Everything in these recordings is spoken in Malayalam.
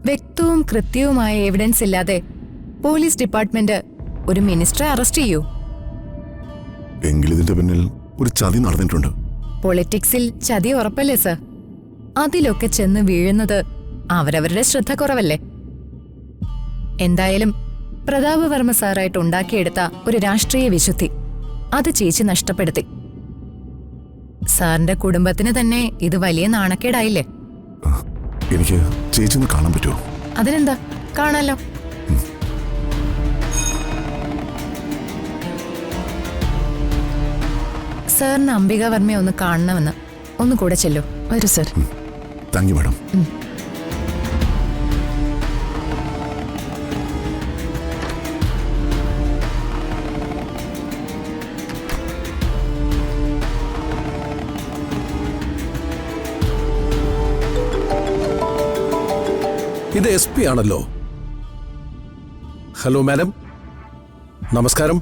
വ്യക്തവും കൃത്യവുമായ എവിഡൻസ് ഇല്ലാതെ പോലീസ് ഡിപ്പാർട്ട്മെന്റ് ഒരു മിനിസ്റ്ററെ അറസ്റ്റ് ചെയ്യൂ? എങ്കിലിതിന്റെ പിന്നിൽ ഒരു ചതി നടന്നിട്ടുണ്ട്. പൊളിറ്റിക്സിൽ ചതി ഉറപ്പല്ലേ സർ? അതിലൊക്കെ ചെന്ന് വീഴുന്നത് അവരവരുടെ ശ്രദ്ധ കുറവല്ലേ? എന്തായാലും പ്രതാപ വർമ്മ സാറായിട്ട് ഉണ്ടാക്കിയെടുത്ത ഒരു രാഷ്ട്രീയ വിശുദ്ധി അത് ചേച്ചി നഷ്ടപ്പെടുത്തി. സാറിന്റെ കുടുംബത്തിന് തന്നെ ഇത് വലിയ നാണക്കേടായില്ലേ? എനിക്ക് ചേച്ചി ഒന്ന് കാണാൻ പറ്റുമോ? അതിനെന്താ, കാണാലോ. സാറിന് അംബിക വർമ്മയെ ഒന്ന് കാണണമെന്ന്. ഒന്ന് കൂടെ ചെല്ലൂ. വരൂ സർ. Thank you madam. ഇത് SP ആണല്ലോ. ഹലോ മാഡം, നമസ്കാരം.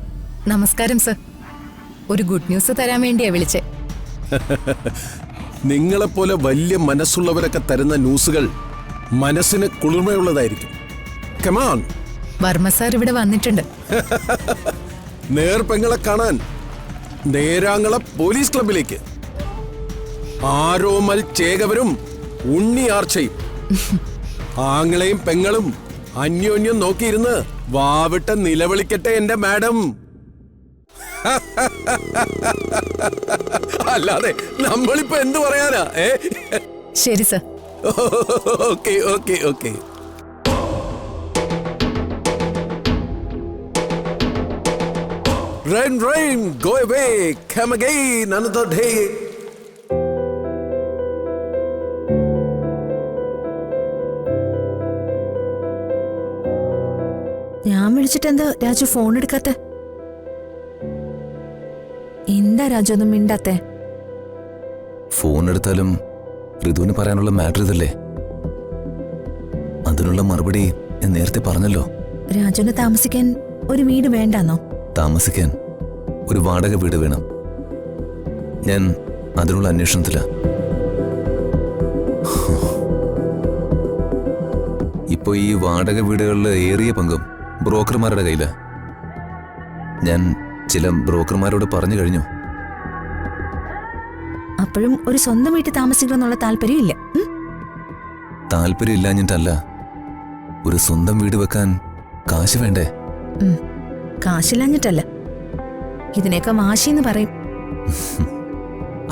നമസ്കാരം സർ. ഒരു ഗുഡ് ന്യൂസ് തരാൻ വേണ്ടിയാ വിളിച്ചേ. നിങ്ങളെപ്പോലെ വലിയ മനസ്സുള്ളവരൊക്കെ തരുന്ന ന്യൂസുകൾ മനസ്സിന് കുളിർമയുള്ളതായിരിക്കും. കമാൺ. വർമ്മ സാർ ഇവിടെ വന്നിട്ടുണ്ട്. നേർപ്പെങ്ങളെ കാണാൻ നേരാങ്ങള പോലീസ് ക്ലബിലേക്ക്. ആരോമൽ ചേകവരും ഉണ്ണി ആർച്ചയും ആങ്ങളെയും പെങ്ങളും അന്യോന്യം നോക്കിയിരുന്ന് വാവിട്ട് നിലവിളിക്കട്ടെ എന്റെ മാഡം. അല്ലാതെ നമ്മളിപ്പോ എന്ത് പറയാനാ? ശരി sir. Okay okay okay. Rain, rain, go away, come again another day. ഞാൻ വിളിച്ചിട്ടെന്താ രാജു ഫോൺ എടുക്കാത്തെ? എന്താ രാജു ഒന്നും മിണ്ടാത്തെ? ഫോൺ എടുത്താലും ഋതുവിന് പറയാനുള്ള മാറ്റർ ഇതല്ലേ. അതിനുള്ള മറുപടി ഞാൻ നേരത്തെ പറഞ്ഞല്ലോ. രാജുവിന് താമസിക്കാൻ ഒരു വീട് വേണ്ടാന്നോ? താമസിക്കാൻ ഒരു വാടക വീട് വേണം. ഞാൻ അതിനുള്ള അന്വേഷണത്തില. ഇപ്പൊ ഈ വാടക വീടുകളിലെ ഏറിയ പങ്കും ബ്രോക്കർമാരുടെ കയ്യില. ഞാൻ ചില ബ്രോക്കർമാരോട് പറഞ്ഞു കഴിഞ്ഞു. അപ്പോഴും ഒരു സ്വന്തം വീട്ടിൽ താമസിക്കണമെന്നുള്ള താല്പര്യമില്ല? താല്പര്യം ഇല്ലാഞ്ഞിട്ടല്ല, ഒരു സ്വന്തം വീട് വെക്കാൻ കാശ് വേണ്ടേ? കാശില്ലാഞ്ഞിട്ടല്ല, ഇതിനൊക്കെ വാശിന്ന് പറയും.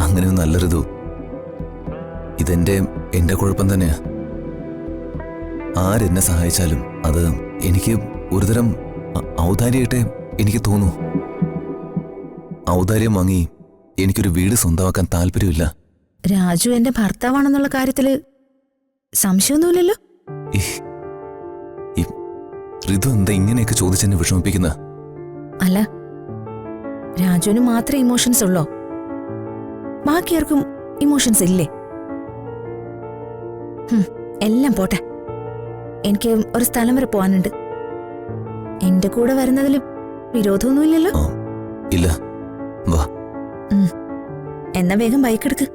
അങ്ങനെയൊന്നും നല്ലൊരിതു. എന്റെ കുഴപ്പം തന്നെയാ. ആരെന്നെ സഹായിച്ചാലും അത് എനിക്ക് ഒരുതരം ഔദാര്യമായിട്ടേ എനിക്ക് തോന്നൂ. ഔദാര്യം വാങ്ങി എനിക്കൊരു വീട് സ്വന്തമാക്കാൻ താല്പര്യമില്ല. രാജു എന്റെ ഭർത്താവാണെന്നുള്ള കാര്യത്തില് സംശയമൊന്നുമില്ലല്ലോ? ഋതു എന്താ ഇങ്ങനെയൊക്കെ ചോദിച്ചെന്നെ വിഷമിപ്പിക്കുന്ന? അല്ല, രാജുവിന് മാത്രമേ ഇമോഷൻസ് ഉള്ളോ? ബാക്കിയാർക്കും ഇമോഷൻസ് ഇല്ലേ? എല്ലാം പോട്ടെ, എനിക്ക് ഒരു സ്ഥലം വരെ പോവാനുണ്ട്. എന്റെ കൂടെ വരുന്നതിൽ വിരോധമൊന്നുമില്ലല്ലോ? ഇല്ല, വാ. എന്നാ വേഗം ബൈക്ക് എടുക്ക്.